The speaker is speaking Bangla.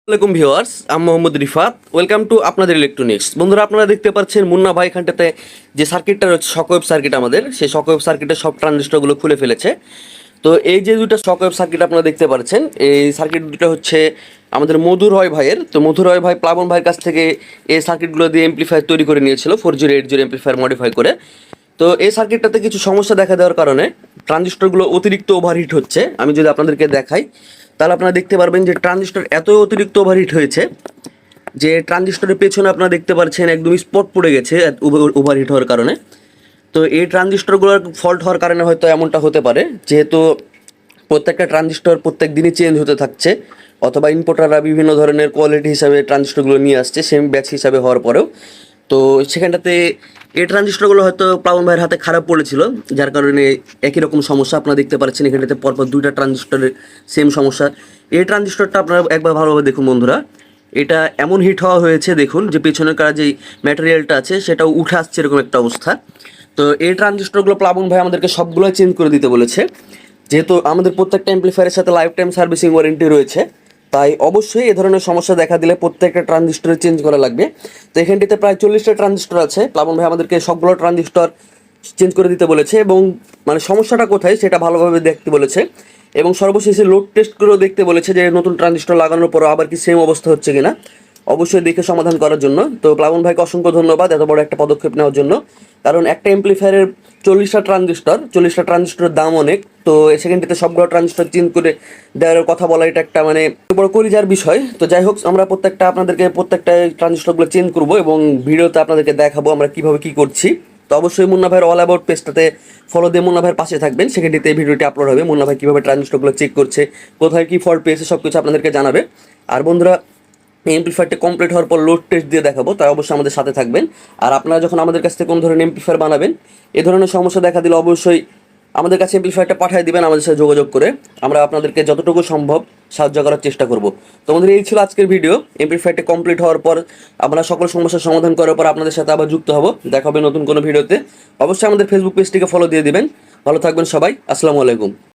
আসসালামাইকুম ভিউয়ার্স, আমি মোহাম্মদ রিফাত। ওয়েলকাম টু আপনাদের ইলেকট্রনিক্স। বন্ধুরা, আপনারা দেখতে পাচ্ছেন মুন্না ভাই এখানটাতে যে সার্কিটটা রয়েছে, শকওয়েভ সার্কিট, আমাদের সেই শকওয়েভ সার্কিটের সব ট্রানজিস্টরগুলো খুলে ফেলেছে। তো এই যে দুটো শকওয়েভ সার্কিট আপনারা দেখতে পাচ্ছেন, এই সার্কিট দুটো হচ্ছে আমাদের মধুর রয় ভাইয়ের। তো মধুর রয় ভাই প্লাবন ভাইয়ের কাছ থেকে এই সার্কিটগুলো দিয়ে এমপ্লিফায়ার তৈরি করে নিয়েছিল, 4080 এমপ্লিফায়ার মডিফাই করে। তো এই সার্কিটটাতে কিছু সমস্যা দেখা দেওয়ার কারণে ট্রানজিস্টরগুলো অতিরিক্ত ওভারহিট হচ্ছে। আমি যদি আপনাদেরকে দেখাই তাহলে আপনারা দেখতে পারবেন যে ট্রানজিস্টর এত অতিরিক্ত ওভারহিট হয়েছে যে ট্রানজিস্টরের পেছনে আপনারা দেখতে পাচ্ছেন একদম স্পট পড়ে গেছে ওভারহিট হওয়ার কারণে। তো এই ট্রানজিস্টরগুলোর ফল্ট হওয়ার কারণে হয়তো এমনটা হতে পারে, যেহেতু প্রত্যেকটা ট্রানজিস্টর প্রত্যেক দিনই চেঞ্জ হতে থাকছে, অথবা ইম্পোর্টাররা বিভিন্ন ধরনের কোয়ালিটি হিসাবে ট্রানজিস্টরগুলো নিয়ে আসছে সেম ব্যাচ হিসাবে হওয়ার পরেও। তো সেখানটাতে এই ট্রানজিস্টরগুলো হয়তো প্লাবন ভাইয়ের হাতে খারাপ পড়েছিল, যার কারণে একই রকম সমস্যা আপনারা দেখতে পাচ্ছেন। এখানটাতে পরপর দুইটা ট্রানজিস্টরের সেম সমস্যা। এই ট্রানজিস্টরটা আপনারা একবার ভালোভাবে দেখুন বন্ধুরা, এটা এমন হিট হওয়া হয়েছে দেখুন যে পেছনের যেই ম্যাটেরিয়ালটা আছে সেটাও উঠে আসছে এরকম একটা অবস্থা। তো এই ট্রানজিস্টরগুলো প্লাবন ভাই আমাদেরকে সবগুলোই চেঞ্জ করে দিতে বলেছে। যেহেতু আমাদের প্রত্যেকটা অ্যাম্প্লিফায়ারের সাথে লাইফ টাইম সার্ভিসিং ওয়ারেন্টি রয়েছে, তাই অবশ্যই এ ধরনের সমস্যা দেখা দিলে প্রত্যেকটা ট্রানজিস্টরে চেঞ্জ করা লাগবে। তো এখানটিতে প্রায় 40টা ট্রানজিস্টর আছে, প্লাবন ভাই আমাদেরকে সবগুলো ট্রানজিস্টর চেঞ্জ করে দিতে বলেছে এবং মানে সমস্যাটা কোথায় সেটা ভালোভাবে দেখতে বলেছে। এবং সর্বশেষে লোড টেস্ট করেও দেখতে বলেছে যে নতুন ট্রানজিস্টর লাগানোর পরও আবার কি সেম অবস্থা হচ্ছে কিনা, অবশ্যই দেখে সমাধান করার জন্য। তো প্লাবন ভাইকে অসংখ্য ধন্যবাদ এত বড় একটা পদক্ষেপ নেওয়ার জন্য, কারণ একটা এমপ্লিফায়ারের 40টা ট্রানজিস্টরের দাম অনেক। তো সেখানটিতে সবগুলো ট্রানজিস্টর চেঞ্জ করে দেওয়ার কথা বলা এটা একটা মানে বড় কলিজার বিষয়। তো যাই হোক, আমরা প্রত্যেকটা ট্রানজিস্টরগুলো চেঞ্জ করবো এবং ভিডিওতে আপনাদেরকে দেখাবো আমরা কীভাবে কী করছি। তো অবশ্যই মুন্না ভাইয়ের অল অ্যাবাউট পেজটাতে ফলো দিয়ে মুন্না ভাইয়ের পাশে থাকবেন, সেখানটিতে এই ভিডিওটি আপলোড হবে। মুন্না ভাই কীভাবে ট্রানজিস্টরগুলো চেক করছে, কোথায় কী ফল্ট পেয়েছে সব কিছু আপনাদেরকে জানাবে। আর বন্ধুরা, এমপ্লিফায়ারটা কমপ্লিট হওয়ার পর লোড টেস্ট দিয়ে দেখাবো, তাই অবশ্যই আমাদের সাথে থাকবেন। আর আপনারা যখন আমাদের কাছ থেকে কোনো ধরনের এমপ্লিফায়ার বানাবেন, এ ধরনের সমস্যা দেখা দিলে অবশ্যই আমাদের কাছে এমপ্লিফায়ারটা পাঠিয়ে দিবেন আমাদের সাথে যোগাযোগ করে। আমরা আপনাদেরকে যতটুকু সম্ভব সাহায্য করার চেষ্টা করব। তো আমাদের এই ছিল আজকের ভিডিও। এমপ্লিফায়ারটা কমপ্লিট হওয়ার পর আমরা সকল সমস্যার সমাধান করার পর আপনাদের সাথে আবার যুক্ত হব। দেখা হবে নতুন কোনো ভিডিওতে। অবশ্যই আমাদের ফেসবুক পেজটিকে ফলো দিয়ে দিবেন। ভালো থাকবেন সবাই, আসসালামু আলাইকুম।